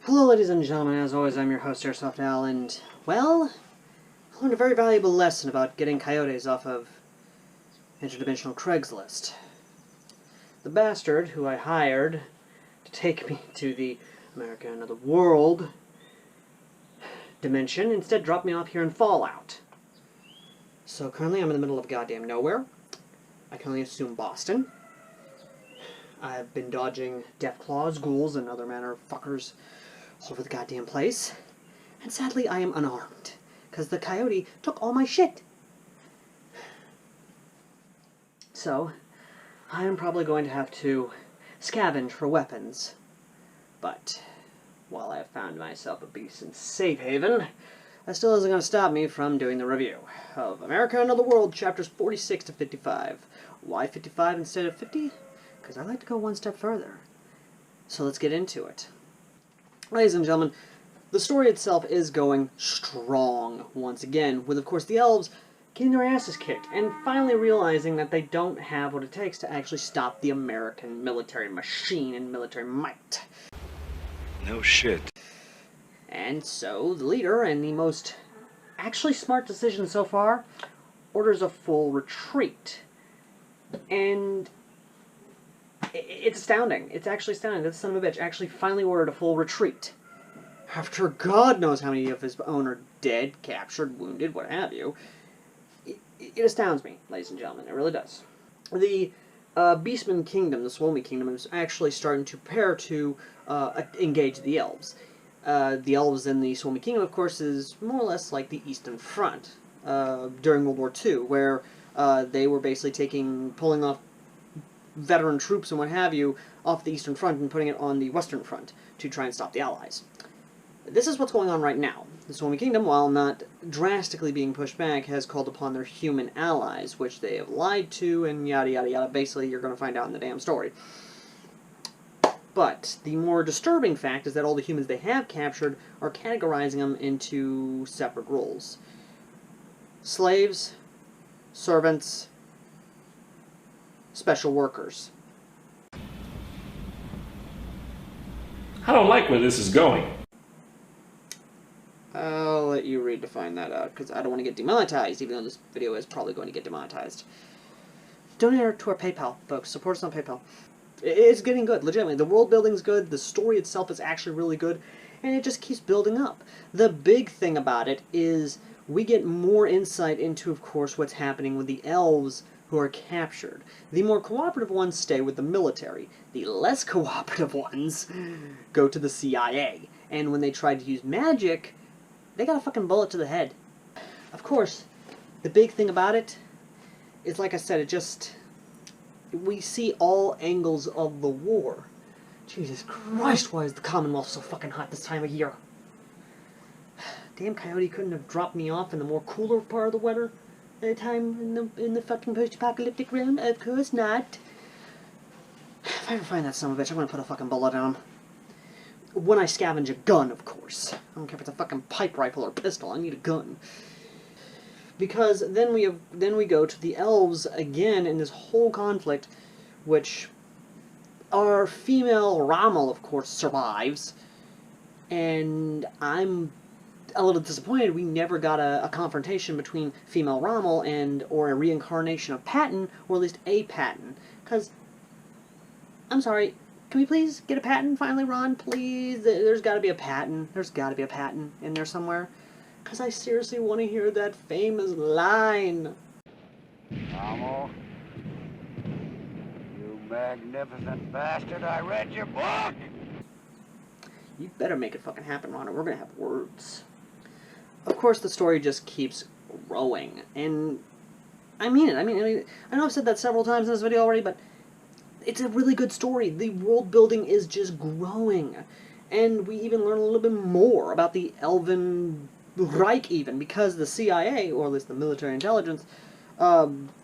Hello ladies and gentlemen, as always I'm your host Airsoft Al, and, well, I learned a very valuable lesson about getting coyotes off of interdimensional Craigslist. The bastard who I hired to take me to the America and the World dimension instead dropped me off here in Fallout. So currently I'm in the middle of goddamn nowhere. I can only assume Boston. I've been dodging deathclaws, ghouls, and other manner of fuckers all over the goddamn place. And sadly, I am unarmed, because the coyote took all my shit. So, I am probably going to have to scavenge for weapons. But, while I have found myself a decent safe haven, that still isn't going to stop me from doing the review of America and the World, chapters 46 to 55. Why 55 instead of 50? Because I like to go one step further. So let's get into it. Ladies and gentlemen, the story itself is going strong once again, with of course the elves getting their asses kicked, and finally realizing that they don't have what it takes to actually stop the American military machine and military might. No shit. And so, the leader, and the most actually smart decision so far, orders a full retreat. And it's astounding. It's actually astounding that the son of a bitch actually finally ordered a full retreat. After God knows how many of his own are dead, captured, wounded, what have you. It astounds me, ladies and gentlemen. It really does. The Beastman Kingdom, the Suomi Kingdom, is actually starting to prepare to engage the elves. The elves in the Suomi Kingdom, of course, is more or less like the Eastern Front during World War II, where they were basically pulling off veteran troops and what have you off the Eastern Front and putting it on the Western Front to try and stop the Allies. This is what's going on right now. The Suomi Kingdom, while not drastically being pushed back, has called upon their human allies, which they have lied to, and yada yada yada. Basically, you're going to find out in the damn story. But the more disturbing fact is that all the humans they have captured are categorizing them into separate roles. Slaves, servants, special workers. I don't like where this is going. I'll let you read to find that out, because I don't want to get demonetized, even though this video is probably going to get demonetized. Donate to our PayPal, folks. Support us on PayPal. It's getting good, legitimately. The world building's good, the story itself is actually really good, and it just keeps building up. The big thing about it is we get more insight into, of course, what's happening with the elves who are captured. The more cooperative ones stay with the military. The less cooperative ones go to the CIA. And when they try to use magic, they got a fucking bullet to the head. Of course, the big thing about it is, like I said, we see all angles of the war. Jesus Christ, why is the Commonwealth so fucking hot this time of year? Damn coyote couldn't have dropped me off in the more cooler part of the weather time in the fucking post-apocalyptic realm? Of course not. If I ever find that son of a bitch, I'm gonna put a fucking bullet in him. When I scavenge a gun, of course. I don't care if it's a fucking pipe rifle or pistol, I need a gun. Because then we go to the elves again in this whole conflict, which our female Rommel, of course, survives. And I'm a little disappointed we never got a confrontation between female Rommel or a reincarnation of Patton, or at least a Patton. Because, I'm sorry, can we please get a Patton finally, Ron? Please? There's got to be a Patton. There's got to be a Patton in there somewhere. Because I seriously want to hear that famous line. Rommel, you magnificent bastard, I read your book! You better make it fucking happen, Ron, or we're going to have words. Of course, the story just keeps growing, and I mean it. I know I've said that several times in this video already, but it's a really good story. The world building is just growing, and we even learn a little bit more about the Elven Reich, even, because the CIA, or at least the military intelligence,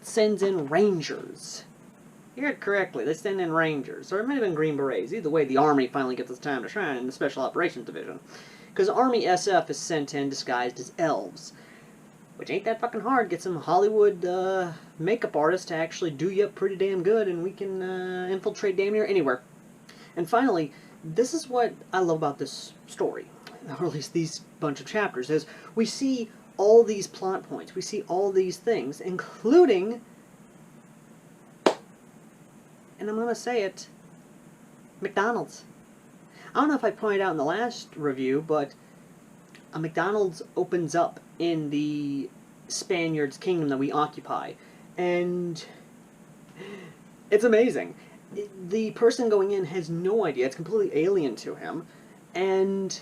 sends in Rangers. You heard correctly, they send in Rangers, or it might have been Green Berets. Either way, the Army finally gets its time to shine in the Special Operations Division. Because Army SF is sent in disguised as elves. Which ain't that fucking hard. Get some Hollywood makeup artists to actually do you up pretty damn good, and we can infiltrate damn near anywhere. And finally, this is what I love about this story, or at least these bunch of chapters, is we see all these plot points, we see all these things, including, and I'm going to say it, McDonald's. I don't know if I pointed out in the last review, but a McDonald's opens up in the Spaniards' kingdom that we occupy, and it's amazing. The person going in has no idea, it's completely alien to him, and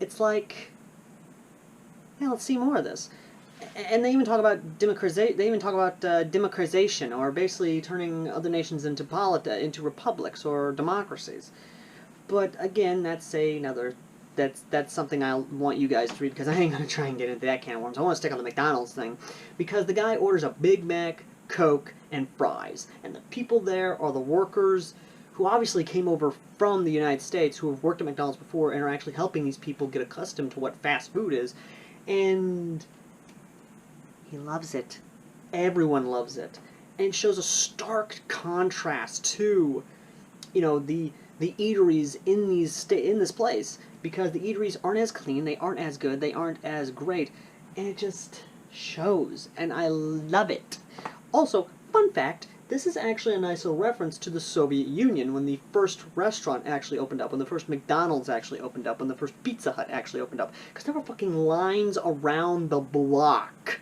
it's like, yeah, let's see more of this. And they even talk about democratization, or basically turning other nations into republics or democracies. But again, that's something I want you guys to read, because I ain't gonna try and get into that can of worms. I want to stick on the McDonald's thing, because the guy orders a Big Mac, Coke, and fries, and the people there are the workers who obviously came over from the United States, who have worked at McDonald's before and are actually helping these people get accustomed to what fast food is, and he loves it. Everyone loves it, and it shows a stark contrast to, you know, the eateries in this place, because the eateries aren't as clean, they aren't as good, they aren't as great, and it just shows, and I love it. Also, fun fact, this is actually a nice little reference to the Soviet Union, when the first restaurant actually opened up, when the first McDonald's actually opened up, when the first Pizza Hut actually opened up, because there were fucking lines around the block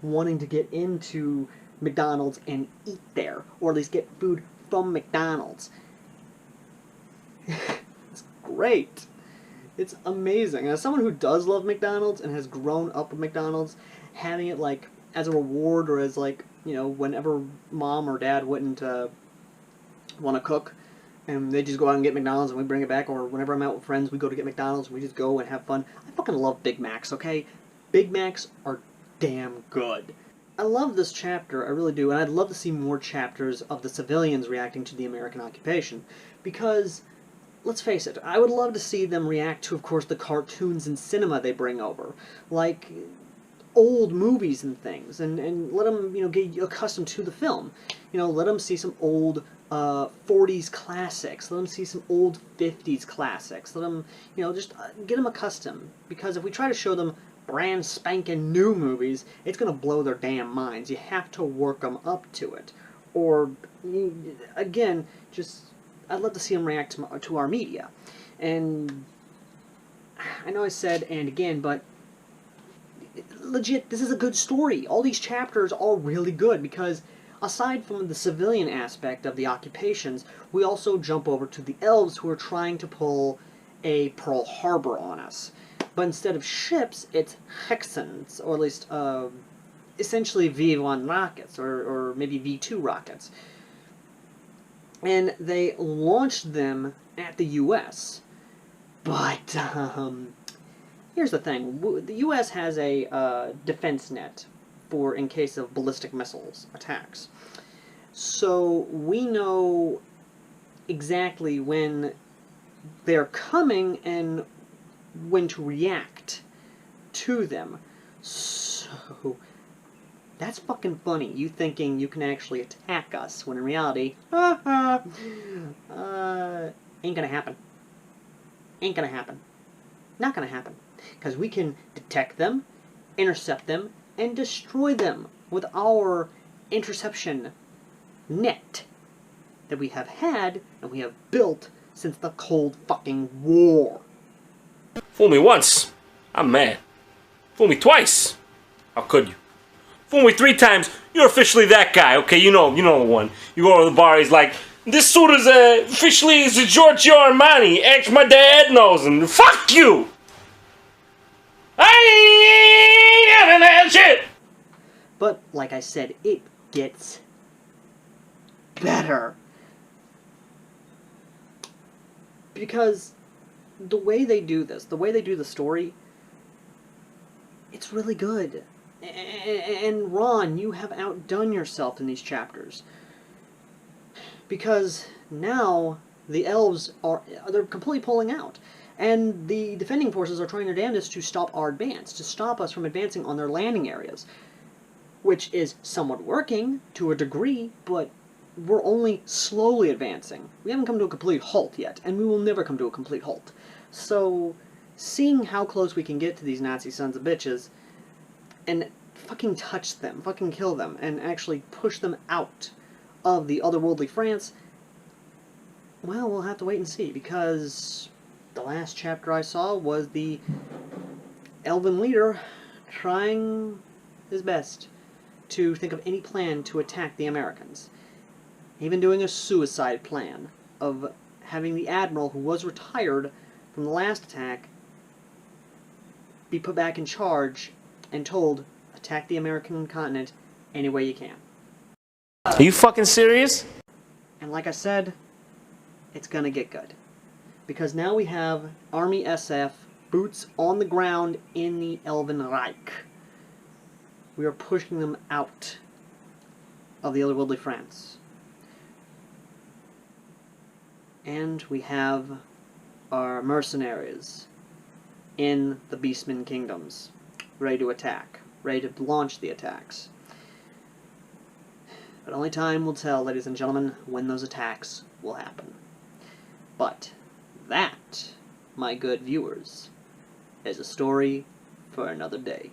wanting to get into McDonald's and eat there, or at least get food from McDonald's. It's great. It's amazing. As someone who does love McDonald's and has grown up with McDonald's, having it like as a reward, or as like, you know, whenever mom or dad wouldn't want to cook, and they just go out and get McDonald's and we bring it back, or whenever I'm out with friends, we go to get McDonald's and we just go and have fun. I fucking love Big Macs, okay? Big Macs are damn good. I love this chapter, I really do, and I'd love to see more chapters of the civilians reacting to the American occupation, because, let's face it, I would love to see them react to, of course, the cartoons and cinema they bring over, like old movies and things, and let them, you know, get accustomed to the film. You know, let them see some old 40s classics, let them see some old 50s classics, let them, you know, just get them accustomed, because if we try to show them brand spanking new movies, it's going to blow their damn minds. You have to work them up to it. Or, again, just, I'd love to see them react to our media. And I know I said and again, but legit, this is a good story. All these chapters are really good, because aside from the civilian aspect of the occupations, we also jump over to the elves, who are trying to pull a Pearl Harbor on us. But instead of ships, it's Hexans, or at least essentially V1 rockets, or maybe V2 rockets. And they launched them at the U.S. But here's the thing. The U.S. has a defense net for in case of ballistic missiles attacks. So we know exactly when they're coming and when to react to them. So that's fucking funny. You thinking you can actually attack us, when in reality, ain't gonna happen. Ain't gonna happen. Not gonna happen. Because we can detect them, intercept them, and destroy them with our interception net that we have had and we have built since the Cold fucking War. Fool me once, I'm mad. Fool me twice, how could you? Fool me 3 times, you're officially that guy, okay? You know the one. You go to the bar, he's like, this suit is officially is a Giorgio Armani. Ask my dad knows, and fuck you! I ain't having that shit! But, like I said, it gets better. Because the way they do this, the way they do the story, it's really good. And Ron, you have outdone yourself in these chapters. Because now the elves they're completely pulling out. And the defending forces are trying their damnedest to stop our advance, to stop us from advancing on their landing areas. Which is somewhat working, to a degree, but we're only slowly advancing. We haven't come to a complete halt yet, and we will never come to a complete halt. So, seeing how close we can get to these Nazi sons of bitches, and fucking touch them, fucking kill them, and actually push them out of the otherworldly France, well, we'll have to wait and see, because the last chapter I saw was the Elven leader trying his best to think of any plan to attack the Americans. Even doing a suicide plan of having the admiral who was retired from the last attack be put back in charge and told, attack the American continent any way you can. Are you fucking serious? And like I said, it's gonna get good. Because now we have Army SF boots on the ground in the Elven Reich. We are pushing them out of the otherworldly France. And we have our mercenaries in the Beastmen Kingdoms, ready to attack, ready to launch the attacks. But only time will tell, ladies and gentlemen, when those attacks will happen. But that, my good viewers, is a story for another day.